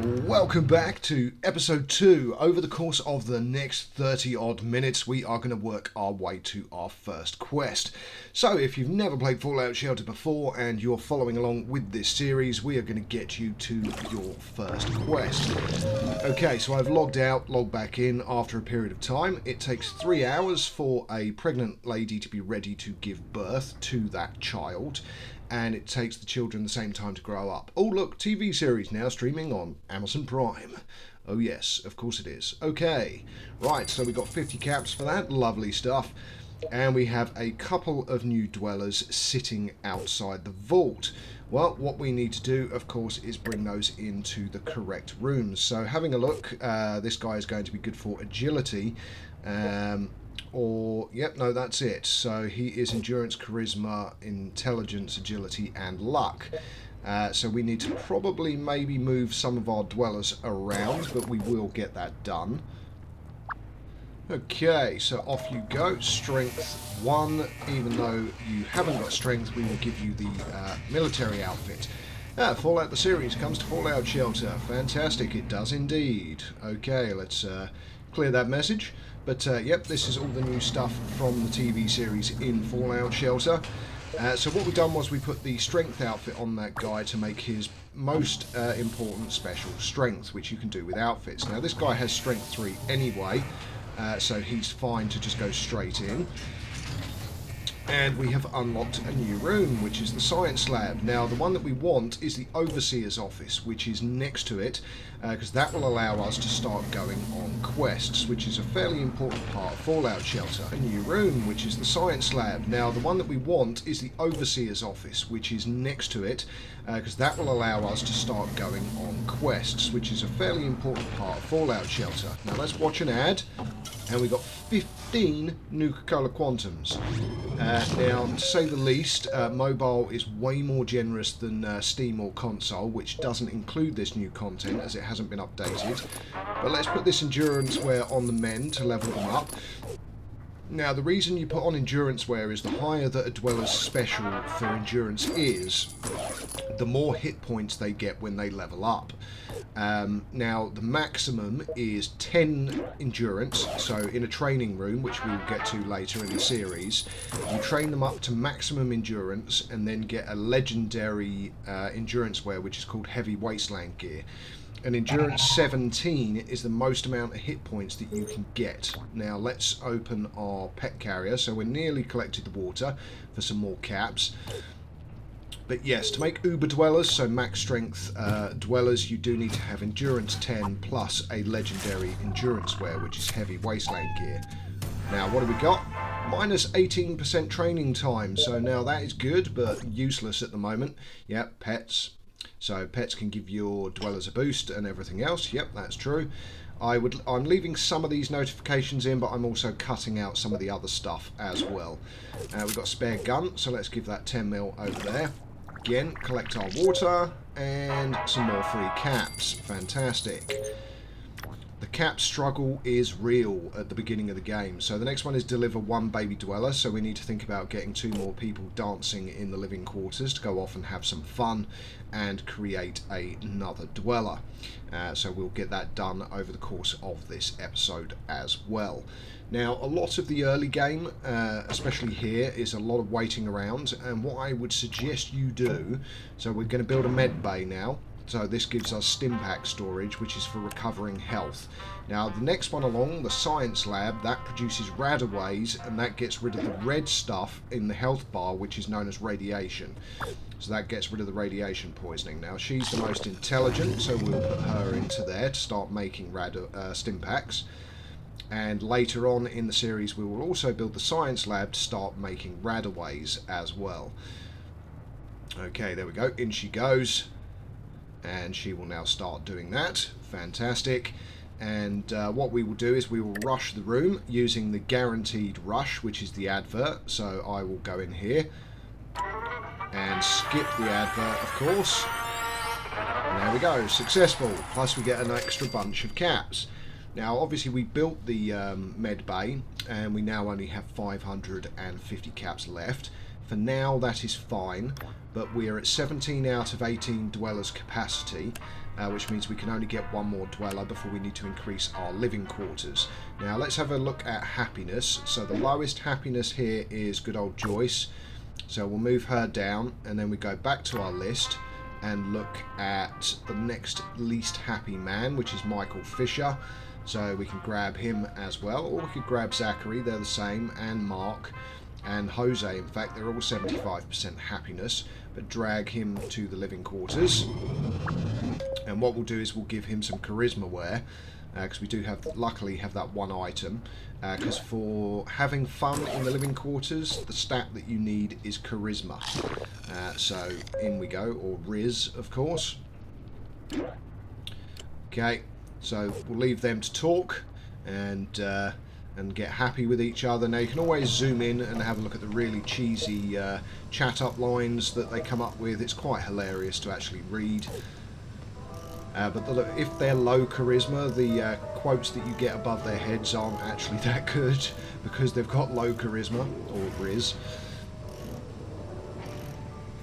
Welcome back to episode 2. Over the course of the next 30 odd minutes, we are going to work our way to our first quest. So if you've never played Fallout Shelter before and you're following along with this series, we are going to get you to your first quest. Okay, so I've logged out, logged back in after a period of time. It takes 3 hours for a pregnant lady to be ready to give birth to that child. And it takes the children the same time to grow up. Oh look, TV series now streaming on Amazon Prime. Oh yes, of course it is. Okay, right, so we got 50 caps for that, lovely stuff. And we have a couple of new dwellers sitting outside the vault. Well, what we need to do, of course, is bring those into the correct rooms. So having a look, this guy is going to be good for agility. Yep, no, that's it. So he is endurance, charisma, intelligence, agility, and luck. So we need to probably maybe move some of our dwellers around, but we will get that done. Okay, so off you go. Strength 1. Even though you haven't got strength, we will give you the military outfit. Fallout the series comes to Fallout Shelter. Fantastic, it does indeed. Okay, let's clear that message. But yep, this is all the new stuff from the TV series in Fallout Shelter. So what we've done was we put the strength outfit on that guy to make his most important special strength, which you can do with outfits. Now this guy has strength 3 anyway, so he's fine to just go straight in. And we have unlocked a new room, which is the science lab. Now, the one that we want is the overseer's office, which is next to it, because that will allow us to start going on quests, which is a fairly important part of Fallout Shelter. A new room, which is the science lab. Now, the one that we want is the overseer's office, which is next to it, because that will allow us to start going on quests, which is a fairly important part of Fallout Shelter. Now, let's watch an ad, and we got 15 Nuka-Cola Quantums. Now, to say the least, mobile is way more generous than Steam or console, which doesn't include this new content as it hasn't been updated. But let's put this endurance wear on the men to level them up. Now, the reason you put on endurance wear is the higher that a dweller's special for endurance is, the more hit points they get when they level up. Now, the maximum is 10 endurance, so in a training room, which we'll get to later in the series, you train them up to maximum endurance and then get a legendary endurance wear, which is called heavy Wasteland gear. And endurance 17 is the most amount of hit points that you can get. Now let's open our pet carrier. So we're nearly collected the water for some more caps. But yes, to make uber dwellers, so max strength dwellers, you do need to have endurance 10 plus a legendary endurance wear, which is heavy Wasteland gear. Now what have we got? Minus 18% training time. So now that is good, but useless at the moment. Yep, pets. So pets can give your dwellers a boost and everything else. Yep, that's true. I'm leaving some of these notifications in, but I'm also cutting out some of the other stuff as well. We've got a spare gun, so let's give that 10 mil over there. Again, collect our water and some more free caps. Fantastic. The cap struggle is real at the beginning of the game. So the next one is deliver 1 baby dweller. So we need to think about getting 2 more people dancing in the living quarters to go off and have some fun and create another dweller. So we'll get that done over the course of this episode as well. Now, a lot of the early game, especially here, is a lot of waiting around. And what I would suggest you do, so we're going to build a med bay now. So this gives us stim pack storage, which is for recovering health. Now the next one along, the science lab, that produces radaways, and that gets rid of the red stuff in the health bar, which is known as radiation. So that gets rid of the radiation poisoning. Now she's the most intelligent, so we'll put her into there to start making stim packs. And later on in the series we will also build the science lab to start making radaways as well. Okay, there we go, in she goes. And she will now start doing that. Fantastic. And what we will do is we will rush the room using the guaranteed rush, which is the advert. So I will go in here and skip the advert, of course. And there we go, successful. Plus we get an extra bunch of caps. Now obviously we built the med bay and we now only have 550 caps left. For now that is fine. but we are at 17 out of 18 dwellers capacity, which means we can only get one more dweller before we need to increase our living quarters. Now let's have a look at happiness. So the lowest happiness here is good old Joyce. So we'll move her down, and then we go back to our list and look at the next least happy man, which is Michael Fisher. So we can grab him as well, or we could grab Zachary, they're the same, and Mark and Jose. In fact, they're all 75% happiness, but drag him to the living quarters. And what we'll do is we'll give him some charisma wear, because we do luckily have that one item, because for having fun in the living quarters, the stat that you need is charisma. So in we go, or Riz, of course. Okay, so we'll leave them to talk and get happy with each other. Now you can always zoom in and have a look at the really cheesy chat up lines that they come up with. It's quite hilarious to actually read. But look, if they're low charisma, the quotes that you get above their heads aren't actually that good because they've got low charisma, or Riz.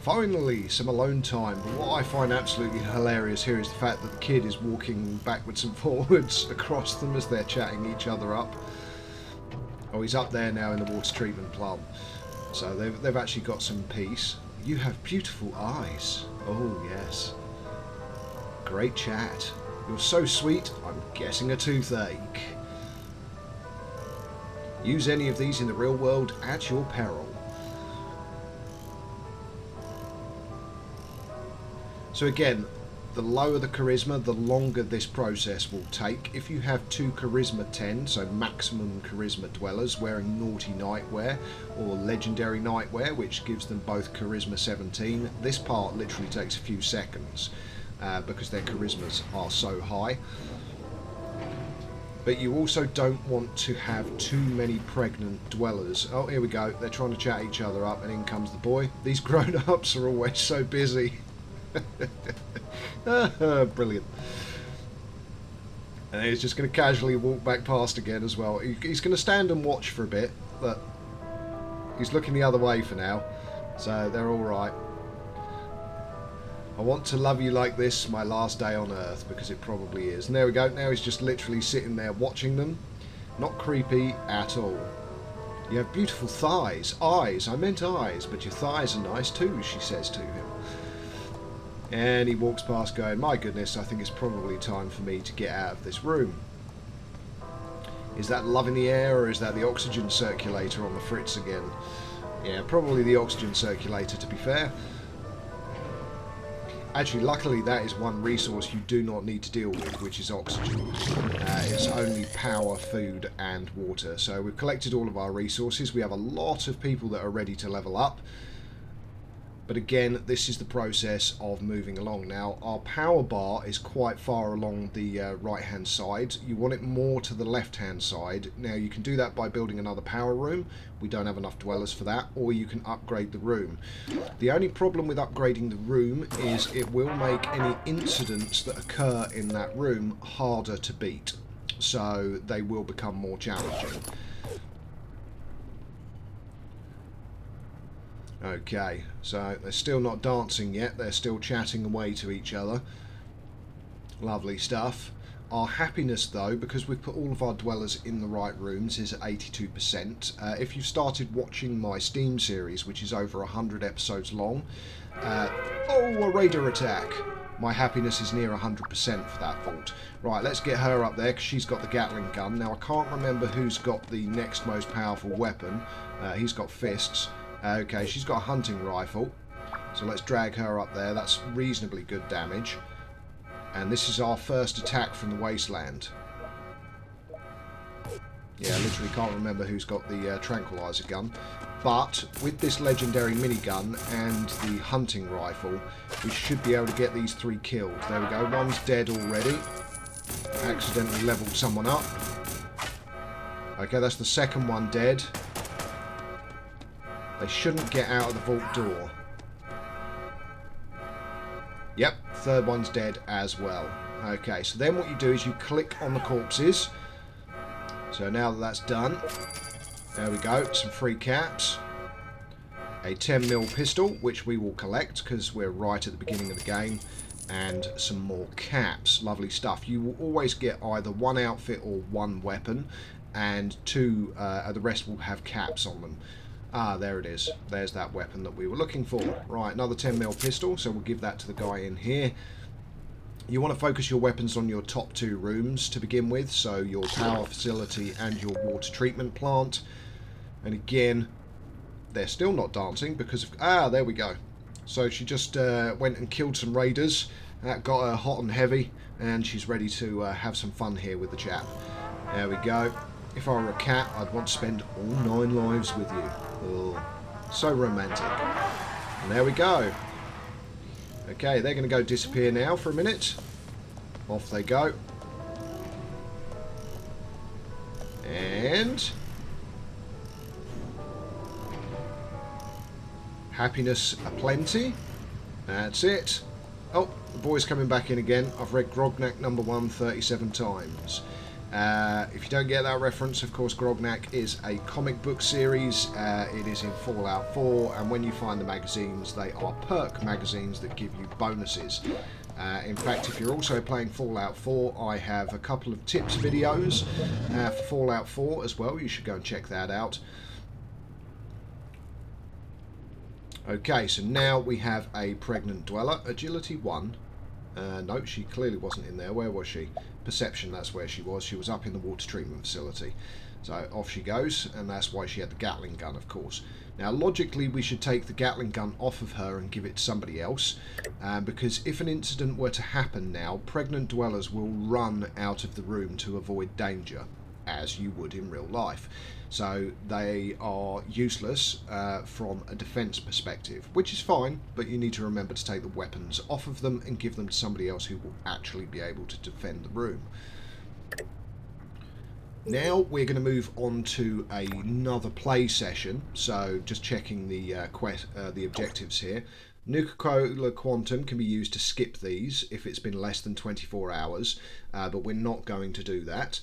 Finally, some alone time. But what I find absolutely hilarious here is the fact that the kid is walking backwards and forwards across them as they're chatting each other up. Oh, he's up there now in the water treatment plant. So they've actually got some peace. You have beautiful eyes. Oh, yes. Great chat. You're so sweet, I'm guessing a toothache. Use any of these in the real world at your peril. So again, the lower the charisma, the longer this process will take. If you have 2 charisma 10, so maximum charisma dwellers wearing naughty nightwear or legendary nightwear, which gives them both charisma 17, this part literally takes a few seconds. Because their charismas are so high. But you also don't want to have too many pregnant dwellers. Oh, here we go. They're trying to chat each other up, and in comes the boy. These grown-ups are always so busy. Brilliant. And he's just going to casually walk back past again as well. He's going to stand and watch for a bit, but he's looking the other way for now. So they're all right. I want to love you like this, my last day on Earth, because it probably is. And there we go. Now he's just literally sitting there watching them. Not creepy at all. You have beautiful thighs. Eyes. I meant eyes, but your thighs are nice too, she says to him. And he walks past going, my goodness, I think it's probably time for me to get out of this room. Is that love in the air, or is that the oxygen circulator on the fritz again? Yeah, probably the oxygen circulator, to be fair. Actually, luckily that is one resource you do not need to deal with, which is oxygen. It's only power, food and water. So we've collected all of our resources. We have a lot of people that are ready to level up. But again, this is the process of moving along. Now, our power bar is quite far along the right-hand side. You want it more to the left-hand side. Now, you can do that by building another power room. We don't have enough dwellers for that. Or you can upgrade the room. The only problem with upgrading the room is it will make any incidents that occur in that room harder to beat. So they will become more challenging. Okay, so they're still not dancing yet, they're still chatting away to each other. Lovely stuff. Our happiness though, because we've put all of our dwellers in the right rooms, is at 82%. If you've started watching my Steam series, which is over 100 episodes long, oh, a raider attack! My happiness is near 100% for that vault. Right, let's get her up there, because she's got the Gatling gun. Now, I can't remember who's got the next most powerful weapon. He's got fists. Okay, she's got a hunting rifle, so let's drag her up there. That's reasonably good damage. And this is our first attack from the Wasteland. Yeah, I literally can't remember who's got the tranquilizer gun. But with this legendary minigun and the hunting rifle, we should be able to get these 3 killed. There we go, one's dead already. Accidentally leveled someone up. Okay, that's the second one dead. They shouldn't get out of the vault door. Yep, third one's dead as well. Okay, so then what you do is you click on the corpses. So now that that's done, there we go, some free caps. a 10mm pistol, which we will collect because we're right at the beginning of the game, and some more caps. Lovely stuff. You will always get either one outfit or one weapon, and two, the rest will have caps on them. Ah, there it is. There's that weapon that we were looking for. Right, another 10mm pistol, so we'll give that to the guy in here. You want to focus your weapons on your top two rooms to begin with, so your power facility and your water treatment plant. And again, they're still not dancing because of... Ah, there we go. So she just went and killed some raiders. That got her hot and heavy, and she's ready to have some fun here with the chap. There we go. If I were a cat, I'd want to spend all 9 lives with you. Oh, so romantic. And there we go. Okay, they're going to go disappear now for a minute. Off they go. And... happiness aplenty. That's it. Oh, the boy's coming back in again. I've read Grognak #1 37 times. If you don't get that reference, of course, Grognak is a comic book series. It is in Fallout 4, and when you find the magazines, they are perk magazines that give you bonuses. In fact, if you're also playing Fallout 4, I have a couple of tips videos for Fallout 4 as well. You should go and check that out. Okay, so now we have a pregnant dweller. Agility 1. No, she clearly wasn't in there. Where was she? Perception, that's where she was. She was up in the water treatment facility. So off she goes, and that's why she had the Gatling gun, of course. Now, logically, we should take the Gatling gun off of her and give it to somebody else, because if an incident were to happen now, pregnant dwellers will run out of the room to avoid danger, as you would in real life. So they are useless from a defense perspective, which is fine, but you need to remember to take the weapons off of them and give them to somebody else who will actually be able to defend the room. Now we're going to move on to another play session, so just checking the objectives here. Nuka-Cola Quantum can be used to skip these if it's been less than 24 hours, but we're not going to do that.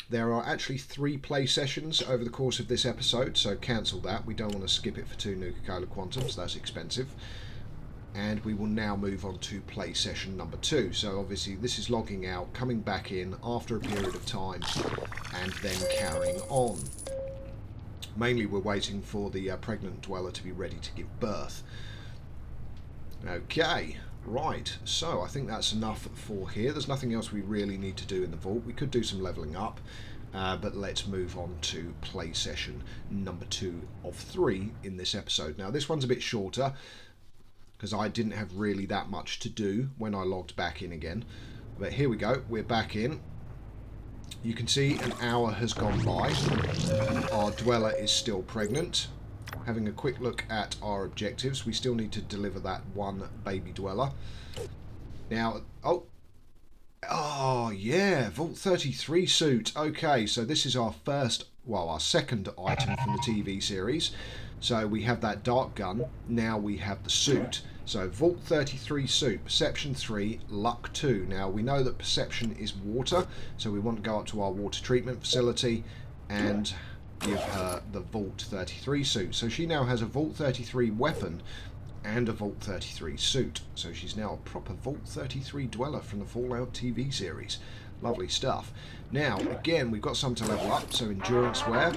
There are actually 3 play sessions over the course of this episode, so cancel that. We don't want to skip it for 2 Nuka-Cola Quantums, that's expensive. And we will now move on to play session number 2. So obviously this is logging out, coming back in after a period of time, and then carrying on. Mainly we're waiting for the pregnant dweller to be ready to give birth. Okay. Right, so I think that's enough for here. There's nothing else we really need to do in the vault. We could do some leveling up, but let's move on to play session number 2 of 3 in this episode. Now, this one's a bit shorter, because I didn't have really that much to do when I logged back in again. But here we go, we're back in. You can see an hour has gone by. Our dweller is still pregnant. Having a quick look at our objectives, we still need to deliver that one baby dweller. Now, oh yeah, Vault 33 suit. Okay, so this is our second item from the TV series. So we have that dark gun, now we have the suit. So Vault 33 suit, Perception 3, Luck 2. Now we know that Perception is water, so we want to go up to our water treatment facility and give her the Vault 33 suit. So she now has a Vault 33 weapon and a Vault 33 suit. So she's now a proper Vault 33 dweller from the Fallout TV series. Lovely stuff. Now, again, we've got some to level up. So endurance wear,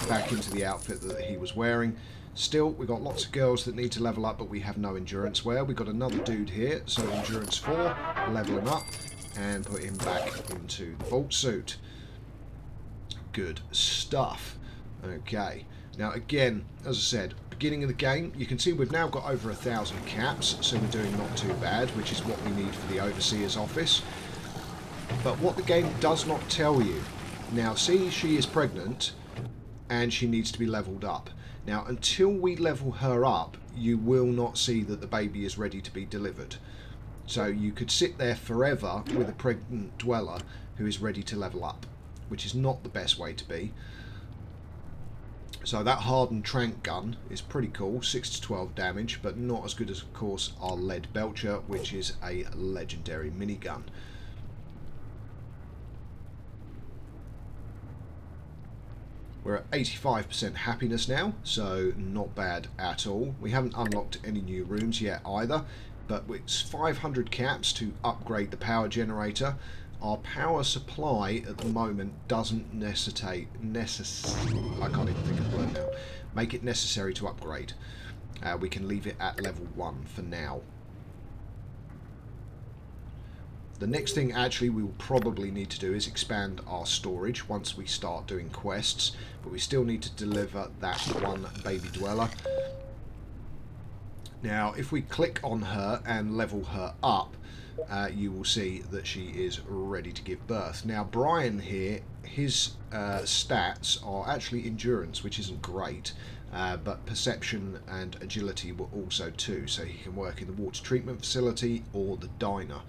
back into the outfit that he was wearing. Still, we've got lots of girls that need to level up, but we have no endurance wear. We've got another dude here, so endurance 4, level him up, and put him back into the Vault suit. Good stuff. Okay, now again, as I said, beginning of the game, you can see we've now got over 1,000 caps, so we're doing not too bad, which is what we need for the Overseer's office. But what the game does not tell you, now see, she is pregnant and she needs to be leveled up. Now, until we level her up, you will not see that the baby is ready to be delivered. So you could sit there forever with a pregnant dweller who is ready to level up, which is not the best way to be. So that hardened trank gun is pretty cool, 6 to 12 damage, but not as good as, of course, our lead belcher, which is a legendary minigun. We're at 85% happiness now, so not bad at all. We haven't unlocked any new rooms yet either, but it's 500 caps to upgrade the power generator. Our power supply at the moment doesn't necessitate, I can't even think of the word now, make it necessary to upgrade. We can leave it at level 1 for now. The next thing actually we will probably need to do is expand our storage once we start doing quests, but we still need to deliver that one baby dweller. Now if we click on her and level her up, you will see that she is ready to give birth. Now Brian here, his stats are actually endurance, which isn't great, but perception and agility were also too, so he can work in the water treatment facility or the diner.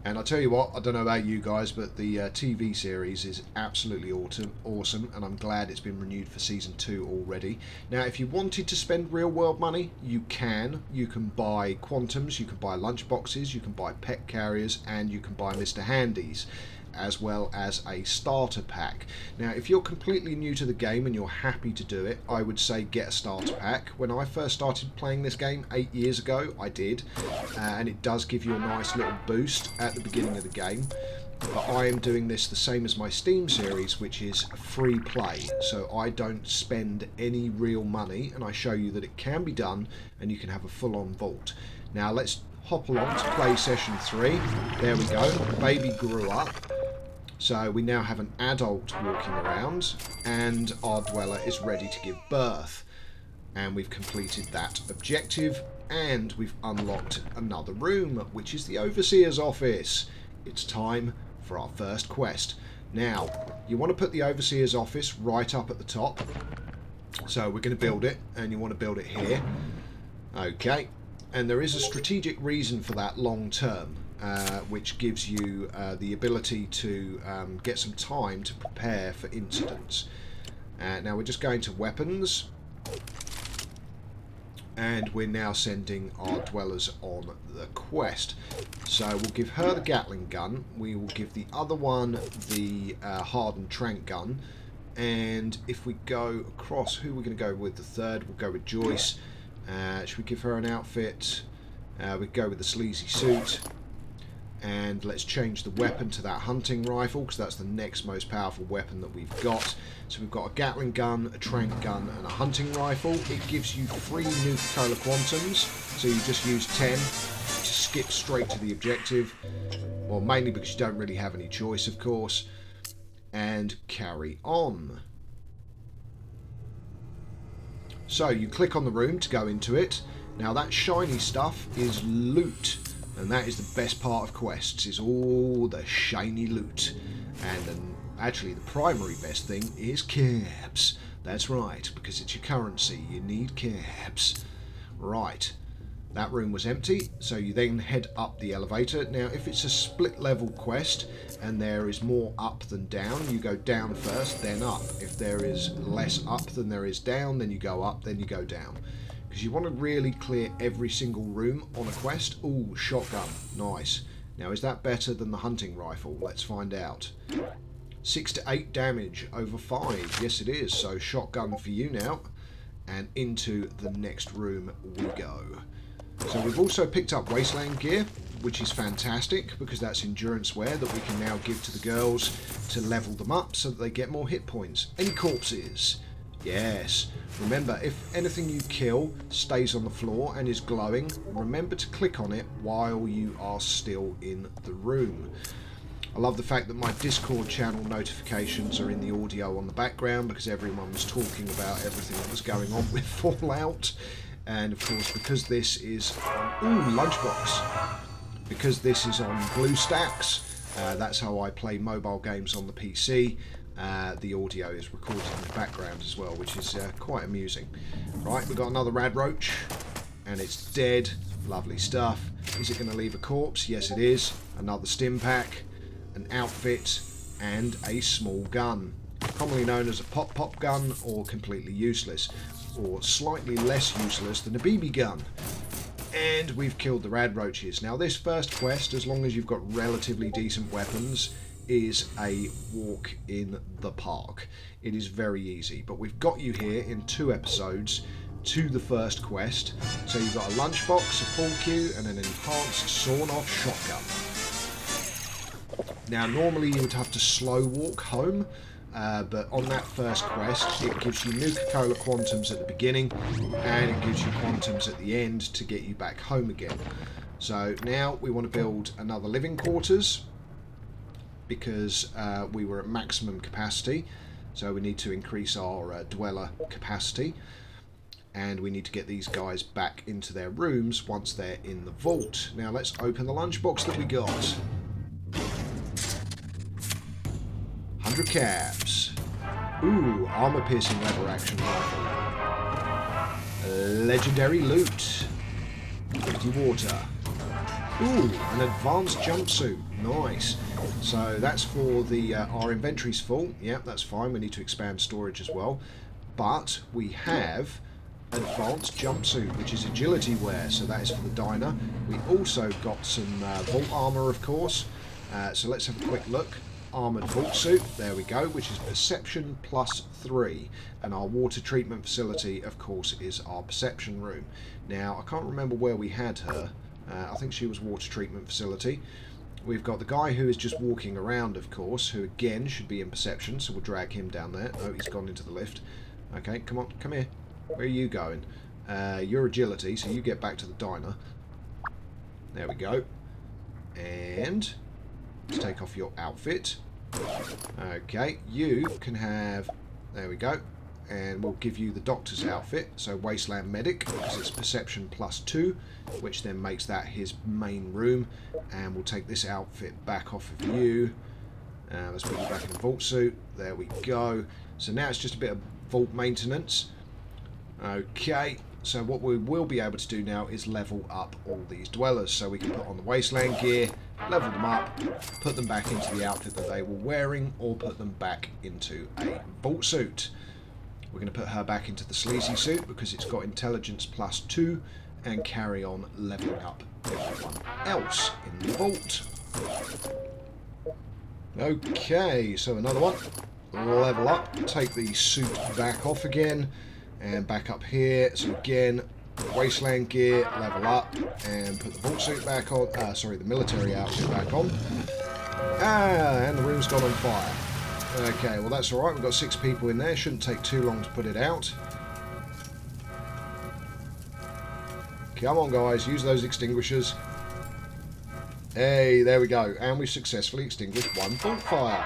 And I'll tell you what, I don't know about you guys, but the TV series is absolutely awesome, and I'm glad it's been renewed for season 2 already. Now, if you wanted to spend real world money, you can. You can buy quantums, you can buy lunchboxes, you can buy pet carriers, and you can buy Mr. Handies, as well as a starter pack. Now if you're completely new to the game and you're happy to do it, I would say get a starter pack. When I first started playing this game 8 years ago, I did, and it does give you a nice little boost at the beginning of the game. But I am doing this the same as my Steam series, which is free play, so I don't spend any real money, and I show you that it can be done and you can have a full-on vault. Now let's hop along to play session 3. There we go, baby grew up. So we now have an adult walking around, and our dweller is ready to give birth. And we've completed that objective, and we've unlocked another room, which is the overseer's office. It's time for our first quest. Now, you want to put the overseer's office right up at the top. So we're going to build it, and you want to build it here. Okay, and there is a strategic reason for that long term. Which gives you the ability to get some time to prepare for incidents. Now we're just going to weapons, and we're now sending our dwellers on the quest. So we'll give her the Gatling gun, we will give the other one the hardened trank gun, and if we go across, who we're going to go with the third, we'll go with Joyce. Should we give her an outfit? We go with the sleazy suit. And let's change the weapon to that hunting rifle, because that's the next most powerful weapon that we've got. So we've got a Gatling gun, a trank gun, and a hunting rifle. It gives you 3 Nuka-Cola quantums, so you just use 10 to skip straight to the objective. Well, mainly because you don't really have any choice, of course. And carry on. So you click on the room to go into it. Now that shiny stuff is loot. And that is the best part of quests, is all the shiny loot. And actually the primary best thing is cabs. That's right, because it's your currency, you need cabs. Right, that room was empty, so you then head up the elevator. Now if it's a split level quest and there is more up than down, you go down first, then up. If there is less up than there is down, then you go up, then you go down. Because you want to really clear every single room on a quest. Ooh, shotgun. Nice. Now, is that better than the hunting rifle? Let's find out. 6 to 8 damage over 5. Yes, it is. So, shotgun for you now. And into the next room we go. So, we've also picked up Wasteland gear, which is fantastic, because that's endurance wear that we can now give to the girls to level them up so that they get more hit points. Any corpses? Yes. Remember, if anything you kill stays on the floor and is glowing, remember to click on it while you are still in the room. I love the fact that my Discord channel notifications are in the audio on the background, because everyone was talking about everything that was going on with Fallout. And of course, because this is on, lunchbox. Because this is on BlueStacks, that's how I play mobile games on the PC. The audio is recorded in the background as well, which is quite amusing. Right, we've got another rad roach, and it's dead. Lovely stuff. Is it going to leave a corpse? Yes, it is. Another stim pack, an outfit, and a small gun, commonly known as a pop gun, or completely useless, or slightly less useless than a BB gun. And we've killed the rad roaches. Now this first quest, as long as you've got relatively decent weapons, is a walk in the park. It is very easy, but we've got you here in 2 episodes to the first quest. So you've got a lunchbox, a pull cue, and an enhanced sawn-off shotgun. Now normally you would have to slow walk home, but on that first quest it gives you Nuka-Cola quantums at the beginning and it gives you quantums at the end to get you back home again. So now we want to build another living quarters because we were at maximum capacity, so we need to increase our dweller capacity, and we need to get these guys back into their rooms once they're in the vault. Now let's open the lunchbox that we got. 100 caps. Ooh, armor-piercing lever action rifle. Legendary loot. 50 water. Ooh, an advanced jumpsuit. Nice. So that's for the our inventory's full. Yep, that's fine. We need to expand storage as well. But we have advanced jumpsuit, which is agility wear. So that is for the diner. We also got some vault armor, of course. So let's have a quick look. Armoured vault suit, there we go, which is perception +3, and our water treatment facility, of course, is our perception room. Now I can't remember where we had her. I think she was water treatment facility. We've got the guy who is just walking around, of course, who again should be in perception, so we'll drag him down there. Oh, he's gone into the lift. Okay, come on, come here. Where are you going? You're agility, so you get back to the diner. There we go. And let's take off your outfit. Okay, you can have, there we go, and we'll give you the doctor's outfit, so Wasteland Medic, because it's perception +2, which then makes that his main room, and we'll take this outfit back off of you. Let's put you back in the vault suit. There we go. So now it's just a bit of vault maintenance. Okay, so what we will be able to do now is level up all these dwellers. So we can put on the Wasteland gear, level them up, put them back into the outfit that they were wearing, or put them back into a vault suit. We're going to put her back into the sleazy suit because it's got intelligence +2, and carry on leveling up everyone else in the vault. Okay, so another one. Level up, take the suit back off again, and back up here. So again, Wasteland gear, level up, and put the vault suit back on. Sorry, the military outfit back on. And the room's gone on fire. Okay, well that's alright. We've got 6 people in there. Shouldn't take too long to put it out. Come on, guys. Use those extinguishers. Hey, there we go. And we've successfully extinguished one vault fire.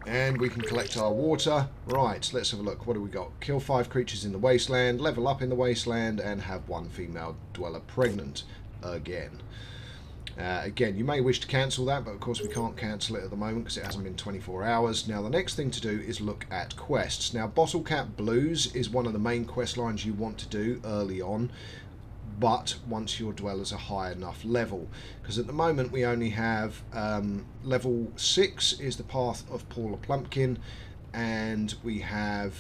And we can collect our water. Right, let's have a look. What do we got? Kill 5 creatures in the wasteland, level up in the wasteland, and have 1 female dweller pregnant again. Again, you may wish to cancel that, but of course we can't cancel it at the moment because it hasn't been 24 hours. Now the next thing to do is look at quests. Now Bottle Cap Blues is one of the main quest lines you want to do early on, but once your dwellers are high enough level, because at the moment we only have level 6 is the Path of Paula Plumpkin, and we have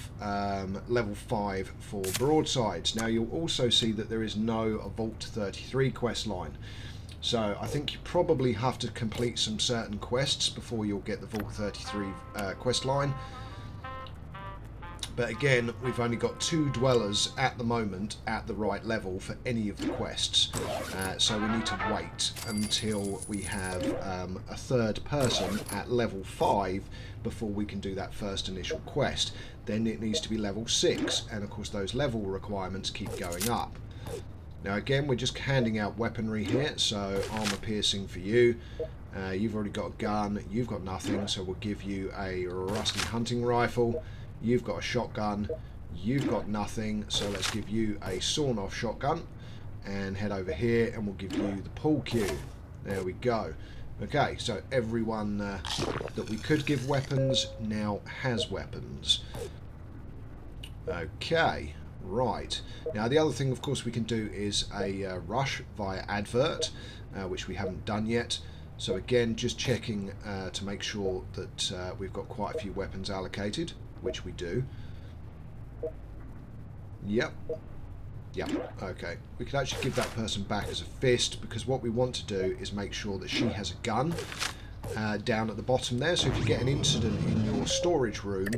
level 5 for broadsides. Now you'll also see that there is no Vault 33 quest line, so I think you probably have to complete some certain quests before you'll get the Vault 33 quest line. But again, we've only got 2 dwellers at the moment at the right level for any of the quests. So we need to wait until we have a 3rd person at level 5 before we can do that first initial quest. Then it needs to be level 6, and of course those level requirements keep going up. Now again, we're just handing out weaponry here, so armor piercing for you. You've already got a gun, you've got nothing, so we'll give you a rusty hunting rifle. You've got a shotgun, you've got nothing, so let's give you a sawn-off shotgun, and head over here and we'll give you the pull cue. There we go. Okay, so everyone that we could give weapons now has weapons. Okay, right. Now the other thing of course we can do is a rush via advert, which we haven't done yet. So again, just checking to make sure that we've got quite a few weapons allocated, which we do. Yep. Yeah, okay. We could actually give that person back as a fist, because what we want to do is make sure that she has a gun down at the bottom there. So if you get an incident in your storage room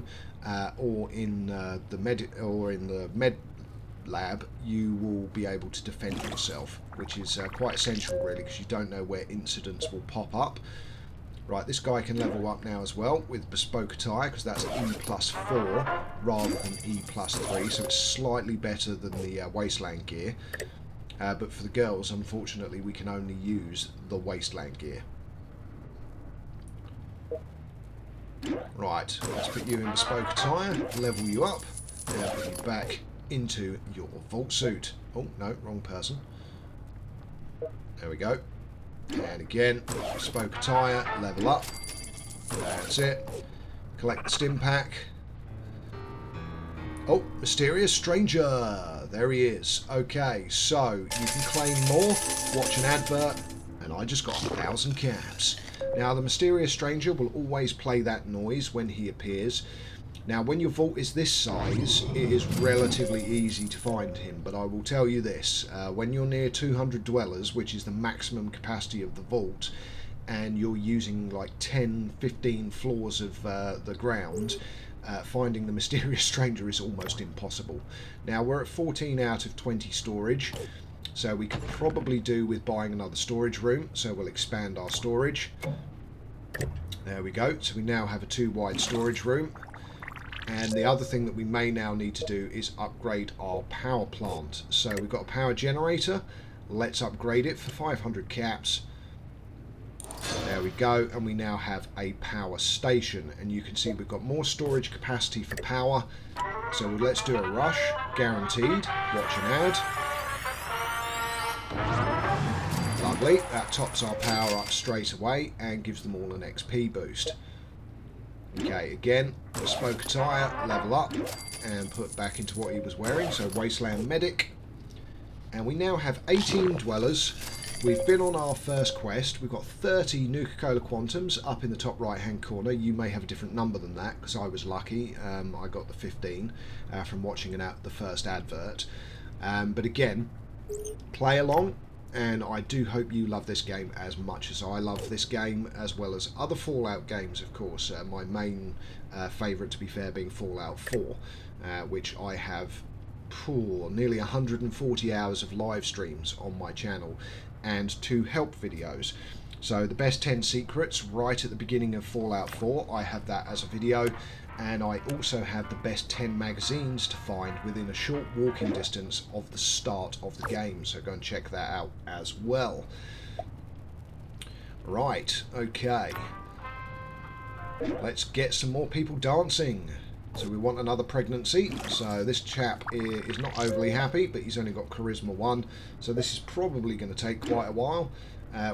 or in the med lab, you will be able to defend yourself, which is quite essential really, because you don't know where incidents will pop up. Right, this guy can level up now as well with bespoke attire, because that's E+4 rather than E+3, so it's slightly better than the Wasteland gear. But for the girls, unfortunately, we can only use the Wasteland gear. Right, let's put you in bespoke attire, level you up, and put you back into your vault suit. Oh, no, wrong person. There we go. And again, bespoke attire, level up. That's it. Collect the stim pack. Oh, mysterious stranger. There he is. Okay, so you can claim more, watch an advert, and I just got 1,000 caps. Now, the mysterious stranger will always play that noise when he appears. Now, when your vault is this size, it is relatively easy to find him, but I will tell you this, when you're near 200 dwellers, which is the maximum capacity of the vault, and you're using like 10, 15 floors of the ground, finding the mysterious stranger is almost impossible. Now, we're at 14 out of 20 storage, so we could probably do with buying another storage room, so we'll expand our storage. There we go, so we now have a 2-wide storage room. And the other thing that we may now need to do is upgrade our power plant. So we've got a power generator. Let's upgrade it for 500 caps. There we go. And we now have a power station. And you can see we've got more storage capacity for power. So let's do a rush. Guaranteed. Watch an ad. Lovely. That tops our power up straight away and gives them all an XP boost. Okay, again, bespoke attire, level up, and put back into what he was wearing, so Wasteland Medic. And we now have 18 dwellers. We've been on our first quest. We've got 30 Nuka-Cola Quantums up in the top right-hand corner. You may have a different number than that, because I was lucky. I got the 15 from watching the first advert. But again, play along. And I do hope you love this game as much as I love this game, as well as other Fallout games, of course. My main favourite, to be fair, being Fallout 4, which I have nearly 140 hours of live streams on my channel, and 2 help videos. So the best 10 secrets right at the beginning of Fallout 4, I have that as a video. And I also have the best 10 magazines to find within a short walking distance of the start of the game, so go and check that out as well. Right, okay. Let's get some more people dancing. So we want another pregnancy. So this chap is not overly happy, but he's only got Charisma 1, so this is probably going to take quite a while.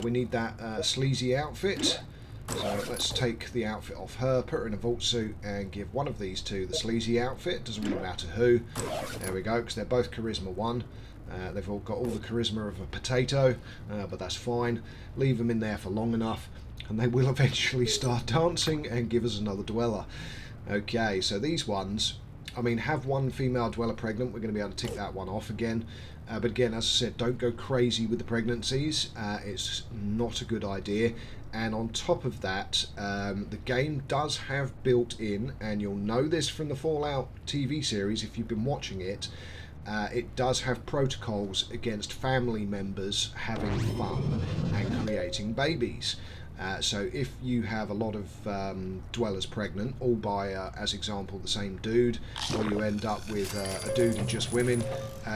We need that sleazy outfit. So let's take the outfit off her, put her in a vault suit, and give one of these two the sleazy outfit. Doesn't really matter who. There we go, because they're both Charisma 1. They've all got all the charisma of a potato, but that's fine. Leave them in there for long enough, and they will eventually start dancing and give us another dweller. Okay, so these ones, I mean, have one female dweller pregnant. We're going to be able to tick that one off again. But again, as I said, don't go crazy with the pregnancies. It's not a good idea. And on top of that, the game does have built in, and you'll know this from the Fallout TV series if you've been watching it, it does have protocols against family members having fun and creating babies. So if you have a lot of dwellers pregnant, all by, as example, the same dude, or you end up with a dude and just women,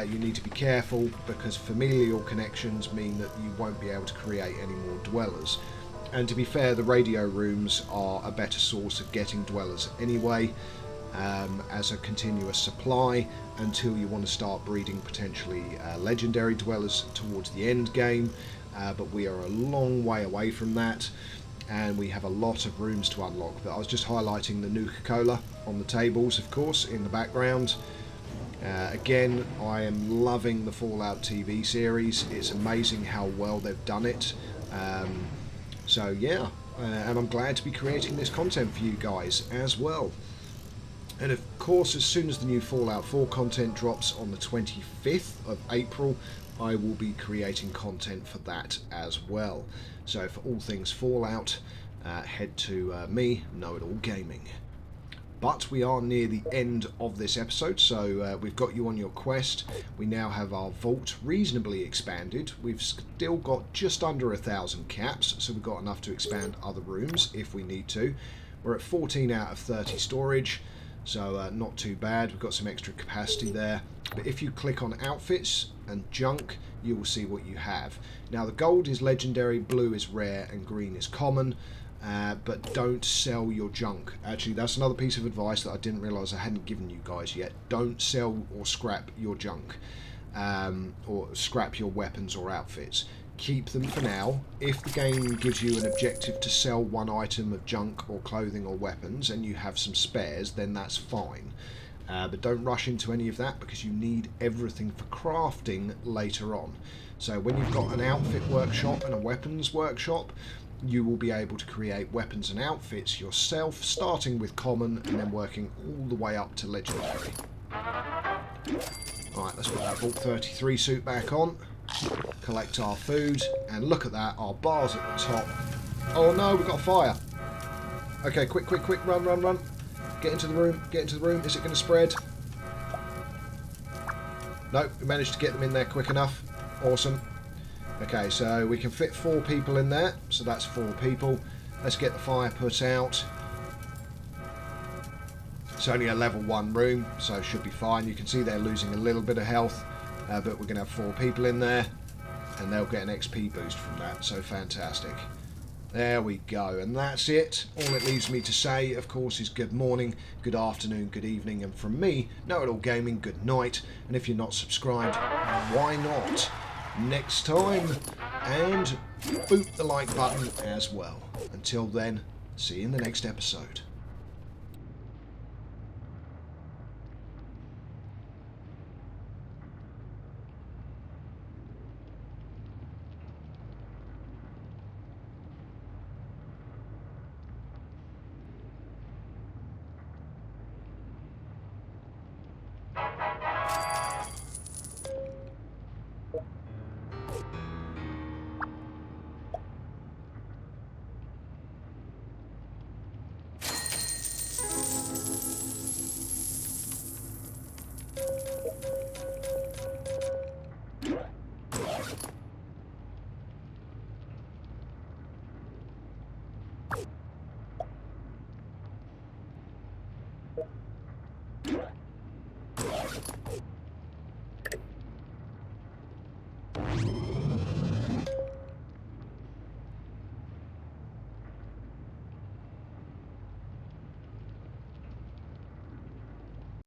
you need to be careful, because familial connections mean that you won't be able to create any more dwellers. And to be fair, the radio rooms are a better source of getting dwellers anyway, as a continuous supply, until you want to start breeding potentially legendary dwellers towards the end game. But we are a long way away from that, and we have a lot of rooms to unlock. But I was just highlighting the Nuka-Cola on the tables, of course, in the background. Again, I am loving the Fallout TV series. It's amazing how well they've done it. So yeah, and I'm glad to be creating this content for you guys as well. And of course, as soon as the new Fallout 4 content drops on the 25th of April, I will be creating content for that as well. So for all things Fallout, head to me, Know It All Gaming. But we are near the end of this episode, so we've got you on your quest. We now have our vault reasonably expanded. We've still got just under 1,000 caps, so we've got enough to expand other rooms if we need to. We're at 14 out of 30 storage, so not too bad. We've got some extra capacity there. But if you click on outfits and junk, you will see what you have. Now the gold is legendary, blue is rare, and green is common. But don't sell your junk. Actually, that's another piece of advice that I didn't realise I hadn't given you guys yet. Don't sell or scrap your junk, or scrap your weapons or outfits. Keep them for now. If the game gives you an objective to sell one item of junk or clothing or weapons and you have some spares, then that's fine. But don't rush into any of that, because you need everything for crafting later on. So when you've got an outfit workshop and a weapons workshop, you will be able to create weapons and outfits yourself, starting with common and then working all the way up to legendary. Right, let's put that Vault 33 suit back on, collect our food, and look at that, our bar's at the top. Oh no, we've got a fire. Okay, quick, run. Get into the room, Is it going to spread? No, we managed to get them in there quick enough. Awesome. Okay, so we can fit 4 people in there, so that's 4 people. Let's get the fire put out. It's only a level 1 room, so it should be fine. You can see they're losing a little bit of health, but we're going to have 4 people in there, and they'll get an XP boost from that, so fantastic. There we go, and that's it. All it leaves me to say, of course, is good morning, good afternoon, good evening, and from me, Know It All Gaming, good night. And if you're not subscribed, why not? Next time, and boot the like button as well. Until then, see you in the next episode.